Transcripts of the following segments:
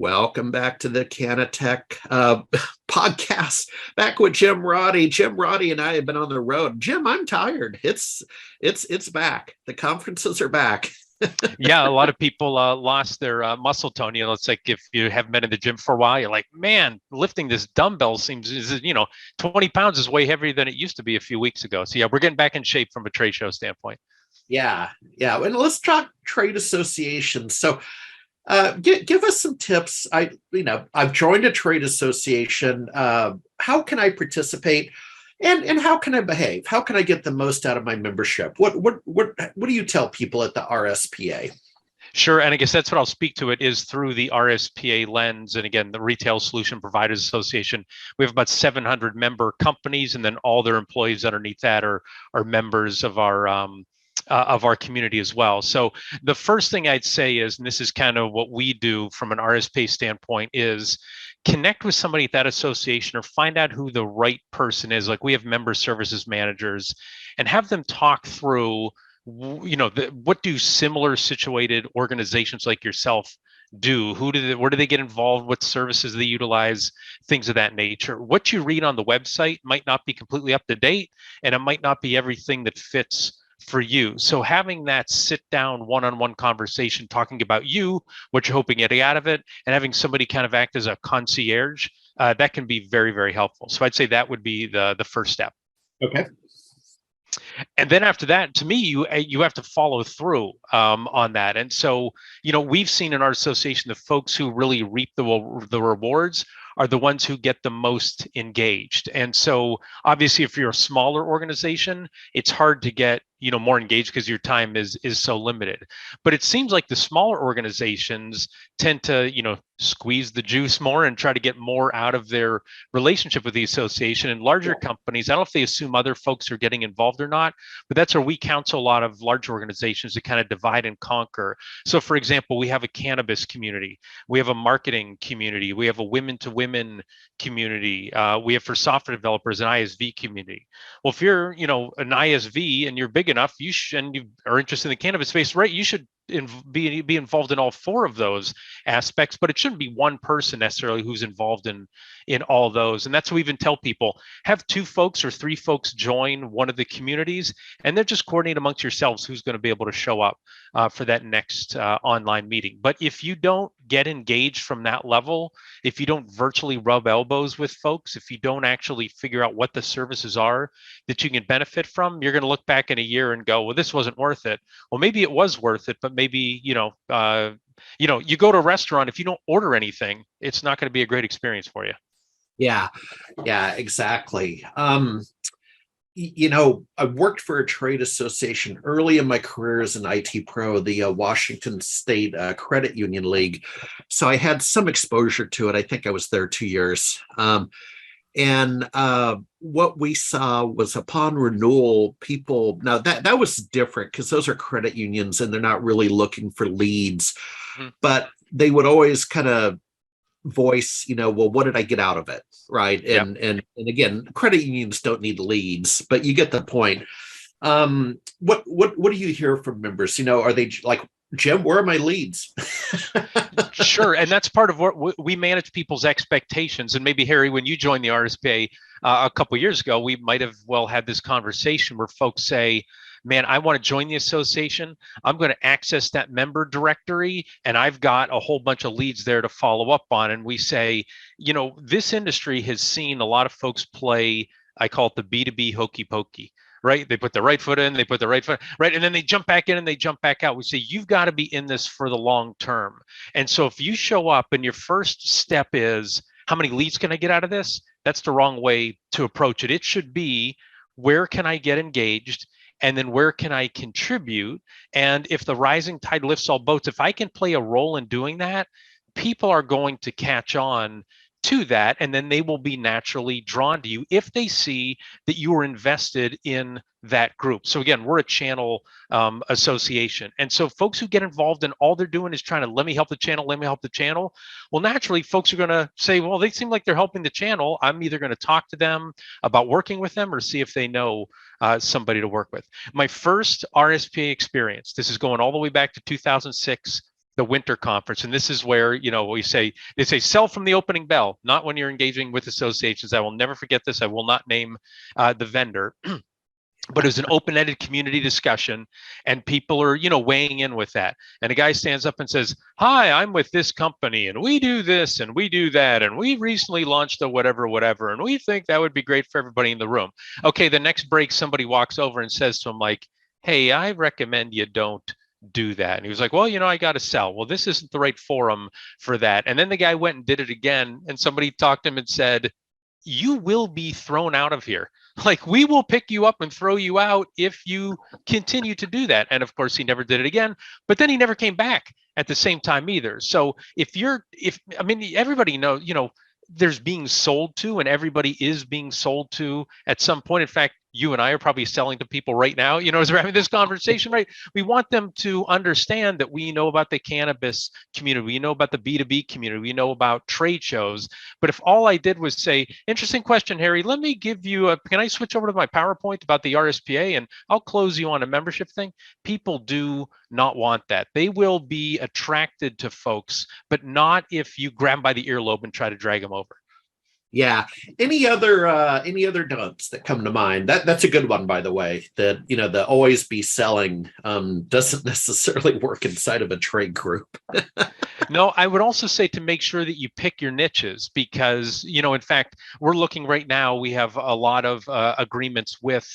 Welcome back to the CannaTech podcast. Back with Jim Roddy. Jim Roddy and I have been on the road. Jim, I'm tired. It's back. The conferences are back. Yeah, a lot of people lost their muscle tone. It's like if you haven't been in the gym for a while, you're like, man, lifting this dumbbell seems, 20 pounds is way heavier than it used to be a few weeks ago. So yeah, we're getting back in shape from a trade show standpoint. Yeah. And let's talk trade associations. So give us some tips. I've joined a trade association. How can I participate? And how can I behave? How can I get the most out of my membership? What do you tell people at the RSPA? Sure, and I guess that's what I'll speak to it is through the RSPA lens. And again, the Retail Solution Providers Association. We have about 700 member companies, and then all their employees underneath that are members of our community as well. So the first thing I'd say is, and this is kind of what we do from an RSPA standpoint, is connect with somebody at that association or find out who the right person is. Like we have member services managers, and have them talk through, what do similar situated organizations like yourself do? Where do they get involved? What services they utilize? Things of that nature. What you read on the website might not be completely up to date, and it might not be everything that fits for you. So having that sit down one-on-one conversation, talking about you, what you're hoping to get out of it, and having somebody kind of act as a concierge, that can be very, very helpful. So I'd say that would be the first step. Okay. And then after that, to me, you have to follow through on that. And so, we've seen in our association the folks who really reap the rewards are the ones who get the most engaged. And so obviously, if you're a smaller organization, it's hard to get more engaged because your time is so limited. But it seems like the smaller organizations tend to squeeze the juice more and try to get more out of their relationship with the association. And larger companies, I don't know if they assume other folks are getting involved or not, but that's where we counsel a lot of large organizations to kind of divide and conquer. So for example, we have a cannabis community, we have a marketing community, we have a women to women community, we have for software developers an ISV community. Well, if you're an ISV and you're big enough, you are interested in the cannabis space, right? You should be involved in all four of those aspects, but it shouldn't be one person necessarily who's involved in all those. And that's what we even tell people: have 2 folks or 3 folks join one of the communities, and then just coordinate amongst yourselves who's going to be able to show up for that next online meeting. But if you don't get engaged from that level, if you don't virtually rub elbows with folks, if you don't actually figure out what the services are that you can benefit from, you're going to look back in a year and go, well, this wasn't worth it. Well, maybe it was worth it, but maybe, you go to a restaurant, if you don't order anything, it's not going to be a great experience for you. Yeah, exactly. I worked for a trade association early in my career as an IT pro, the Washington State Credit Union League. So I had some exposure to it. I think I was there 2 years. And what we saw was upon renewal, people, now that was different because those are credit unions and they're not really looking for leads, but they would always kind of voice, well, what did I get out of it? Right. And again, credit unions don't need leads, but you get the point. What do you hear from members? Are they like, Jim, where are my leads? Sure. And that's part of what we manage people's expectations. And maybe, Harry, when you joined the RSPA a couple of years ago, we might have had this conversation where folks say, man, I want to join the association. I'm going to access that member directory, and I've got a whole bunch of leads there to follow up on. And we say, this industry has seen a lot of folks play, I call it the B2B hokey pokey. Right? They put the right foot in, they put the right foot, right? And then they jump back in and they jump back out. We say, you've got to be in this for the long term. And so if you show up and your first step is, how many leads can I get out of this? That's the wrong way to approach it. It should be, where can I get engaged? And then where can I contribute? And if the rising tide lifts all boats, if I can play a role in doing that, people are going to catch on to that, and then they will be naturally drawn to you if they see that you are invested in that group. So again, we're a channel association. And so folks who get involved in all they're doing is trying to, let me help the channel. Well, naturally, folks are going to say, well, they seem like they're helping the channel. I'm either going to talk to them about working with them or see if they know somebody to work with. My first RSPA experience, this is going all the way back to 2006, the winter conference. And this is where, they say sell from the opening bell, not when you're engaging with associations. I will never forget this. I will not name the vendor. But it was an open-ended community discussion, and people are, weighing in with that. And a guy stands up and says, "Hi, I'm with this company, and we do this, and we do that, and we recently launched a whatever, and we think that would be great for everybody in the room." Okay, the next break, somebody walks over and says to him, like, "Hey, I recommend you don't do that." And he was like, "Well, I got to sell." Well, this isn't the right forum for that. And then the guy went and did it again, and somebody talked to him and said, "You will be thrown out of here. Like, we will pick you up and throw you out if you continue to do that." And of course, he never did it again, but then he never came back at the same time either. So everybody knows, there's being sold to, and everybody is being sold to at some point. In fact, you and I are probably selling to people right now, as we're having this conversation, right? We want them to understand that we know about the cannabis community, we know about the B2B community, we know about trade shows. But if all I did was say, "Interesting question, Harry, let me give you can I switch over to my PowerPoint about the RSPA and I'll close you on a membership thing?" People do not want that. They will be attracted to folks, but not if you grab them by the earlobe and try to drag them over. Yeah. Any other don'ts that come to mind? That's a good one, by the way. That the always be selling doesn't necessarily work inside of a trade group. No, I would also say to make sure that you pick your niches, because in fact, we're looking right now. We have a lot of agreements with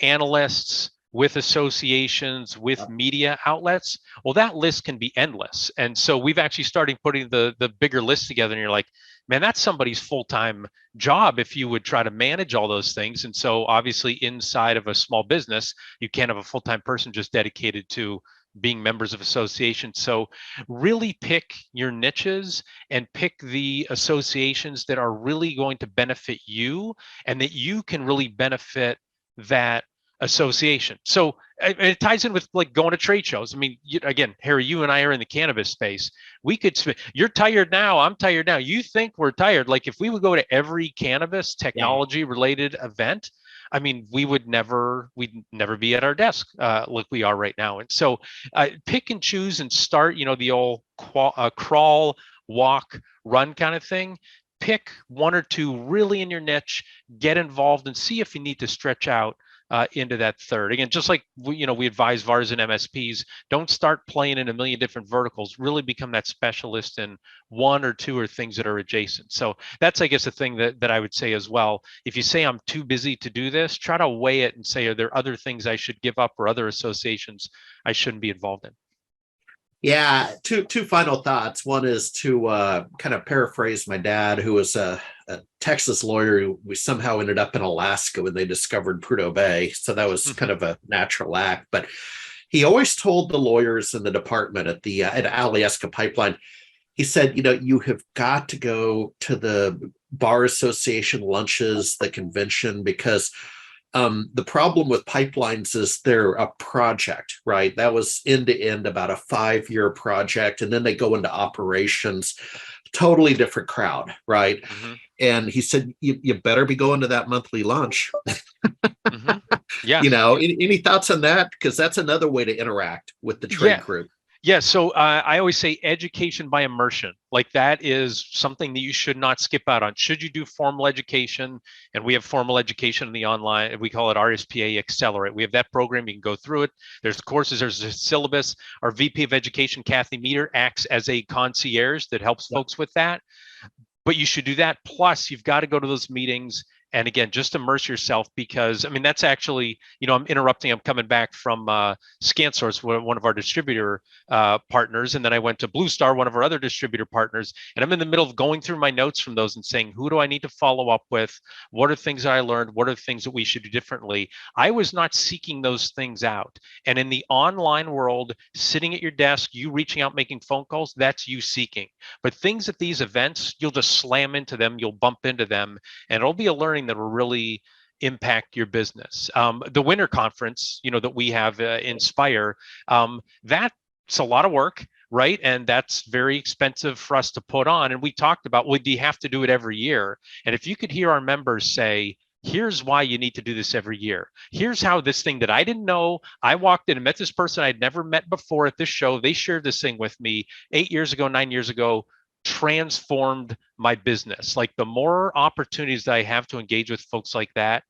analysts, with associations, with media outlets. Well, that list can be endless, and so we've actually started putting the bigger list together. And you're like, man, that's somebody's full-time job if you would try to manage all those things. And so obviously inside of a small business, you can't have a full-time person just dedicated to being members of associations. So really pick your niches and pick the associations that are really going to benefit you and that you can really benefit that association. So it ties in with like going to trade shows. I mean, again, Harry, you and I are in the cannabis space. We could, you're tired now, I'm tired now. You think we're tired. Like, if we would go to every cannabis technology related event, I mean, we'd never be at our desk like we are right now. And so pick and choose and start, the old crawl, walk, run kind of thing. Pick one or two really in your niche, get involved, and see if you need to stretch out into that third. Again, just like we advise VARs and MSPs, don't start playing in a million different verticals. Really become that specialist in one or two or things that are adjacent. So that's, I guess, the thing that I would say as well. If you say I'm too busy to do this, try to weigh it and say, are there other things I should give up or other associations I shouldn't be involved in? Yeah, two final thoughts. One is to kind of paraphrase my dad, who was a Texas lawyer. We somehow ended up in Alaska when they discovered Prudhoe Bay, so that was kind of a natural act. But he always told the lawyers in the department at Alyeska Pipeline, he said, you have got to go to the bar association lunches, the convention, because the problem with pipelines is they're a project, right? That was end to end about a 5-year project. And then they go into operations, totally different crowd, right? Mm-hmm. And he said, you better be going to that monthly lunch. Mm-hmm. Yeah. Any thoughts on that? Because that's another way to interact with the trade group. Yeah, so I always say education by immersion. Like, that is something that you should not skip out on. Should you do formal education? And we have formal education in the online, we call it RSPA Accelerate. We have that program. You can go through it. There's courses, there's a syllabus. Our VP of Education, Kathy Meter, acts as a concierge that helps folks with that. But you should do that. Plus, you've got to go to those meetings. And again, just immerse yourself, because that's actually, I'm interrupting. I'm coming back from ScanSource, one of our distributor partners. And then I went to Blue Star, one of our other distributor partners. And I'm in the middle of going through my notes from those and saying, who do I need to follow up with? What are things that I learned? What are things that we should do differently? I was not seeking those things out. And in the online world, sitting at your desk, you reaching out, making phone calls, that's you seeking. But things at these events, you'll just slam into them, you'll bump into them, and it'll be a learning that will really impact your business. The winter conference, that we have Inspire, that's a lot of work, right? And that's very expensive for us to put on. And we talked about, well, do you have to do it every year? And if you could hear our members say, here's why you need to do this every year. Here's how this thing that I didn't know, I walked in and met this person I'd never met before at this show. They shared this thing with me 8 years ago, 9 years ago, transformed my business. Like the more opportunities that I have to engage with folks like that,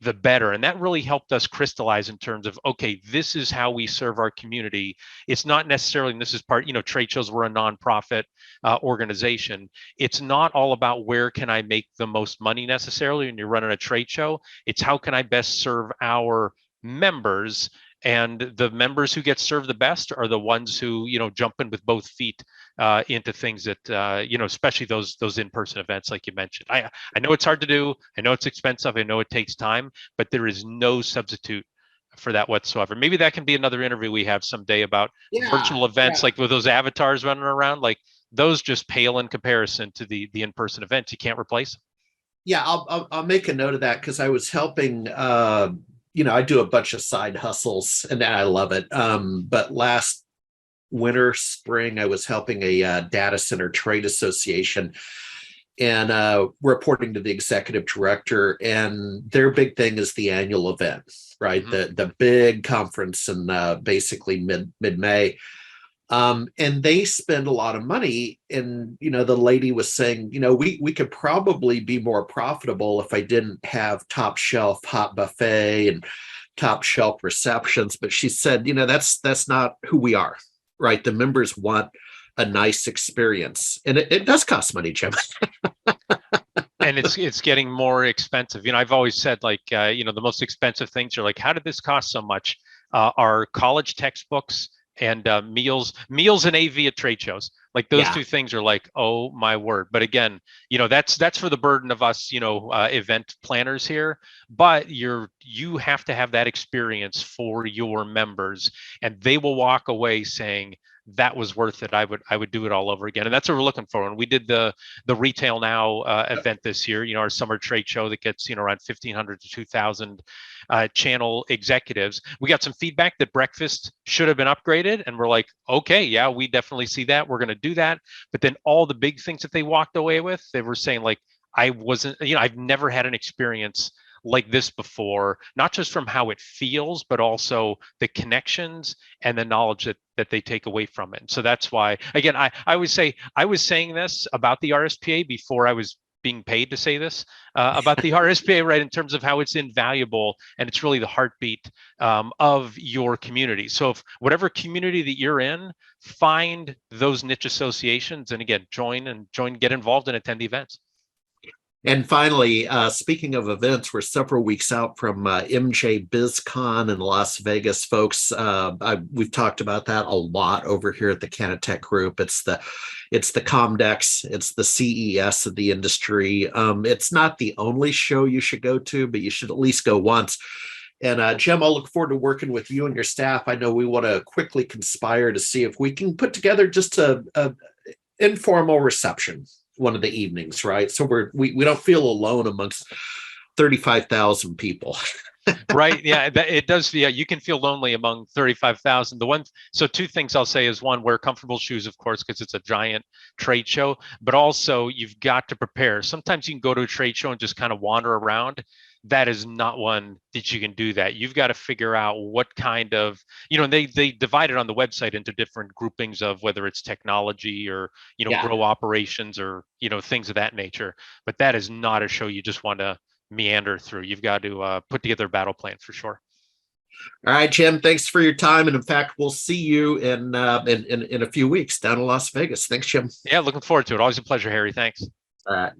the better. And that really helped us crystallize in terms of, okay, this is how we serve our community. It's not necessarily, and this is part, trade shows, we're a nonprofit organization. It's not all about where can I make the most money necessarily when you're running a trade show. It's how can I best serve our members, and the members who get served the best are the ones who jump in with both feet into things that especially those in-person events like you mentioned. I know it's hard to do, I know it's expensive, I know it takes time, but there is no substitute for that whatsoever. Maybe that can be another interview we have someday about virtual events, like with those avatars running around. Like those just pale in comparison to the in-person events. You can't replace them. Yeah, I'll make a note of that, because I was helping I do a bunch of side hustles and I love it. But last winter, spring, I was helping a data center trade association and reporting to the executive director. And their big thing is the annual event, right? Mm-hmm. The big conference in basically mid-May. And they spend a lot of money. And, the lady was saying, we could probably be more profitable if I didn't have top shelf hot buffet and top shelf receptions. But she said, that's not who we are, right? The members want a nice experience, and it does cost money, Jim. And it's getting more expensive. I've always said, like, the most expensive things are like, how did this cost so much? Are college textbooks and meals and AV at trade shows. Like those two things are like, oh my word. But again, that's for the burden of us, event planners here. But you have to have that experience for your members, and they will walk away saying, that was worth it. I would do it all over again. And that's what we're looking for. And we did the Retail Now event this year, our summer trade show that gets, around 1,500 to 2,000 channel executives. We got some feedback that breakfast should have been upgraded. And we're like, okay, yeah, we definitely see that. We're going to do that. But then all the big things that they walked away with, they were saying like, I've never had an experience like this before, not just from how it feels, but also the connections and the knowledge that they take away from it. So that's why, again, I would say I was saying this about the RSPA before I was being paid to say this about the RSPA, right? In terms of how it's invaluable, and it's really the heartbeat of your community. So if whatever community that you're in, find those niche associations, and again, join, get involved and attend the events. And finally, speaking of events, we're several weeks out from MJBizCon in Las Vegas, folks. We've talked about that a lot over here at the CannaTech Group. It's the Comdex, it's the CES of the industry. It's not the only show you should go to, but you should at least go once. And Jim, I'll look forward to working with you and your staff. I know we want to quickly conspire to see if we can put together just a informal reception one of the evenings, right? So we don't feel alone amongst 35,000 people. Right. Yeah, it does. Yeah, you can feel lonely among 35,000. So two things I'll say is, one, wear comfortable shoes, of course, because it's a giant trade show, but also you've got to prepare. Sometimes you can go to a trade show and just kind of wander around. That is not one that you can do that. You've got to figure out what kind of, and they divide it on the website into different groupings of whether it's technology or, grow operations or, things of that nature. But that is not a show you just want to meander through. You've got to put together a battle plan for sure. All right, Jim, thanks for your time. And in fact, we'll see you in a few weeks down in Las Vegas. Thanks, Jim. Yeah, looking forward to it. Always a pleasure, Harry. Thanks. All right.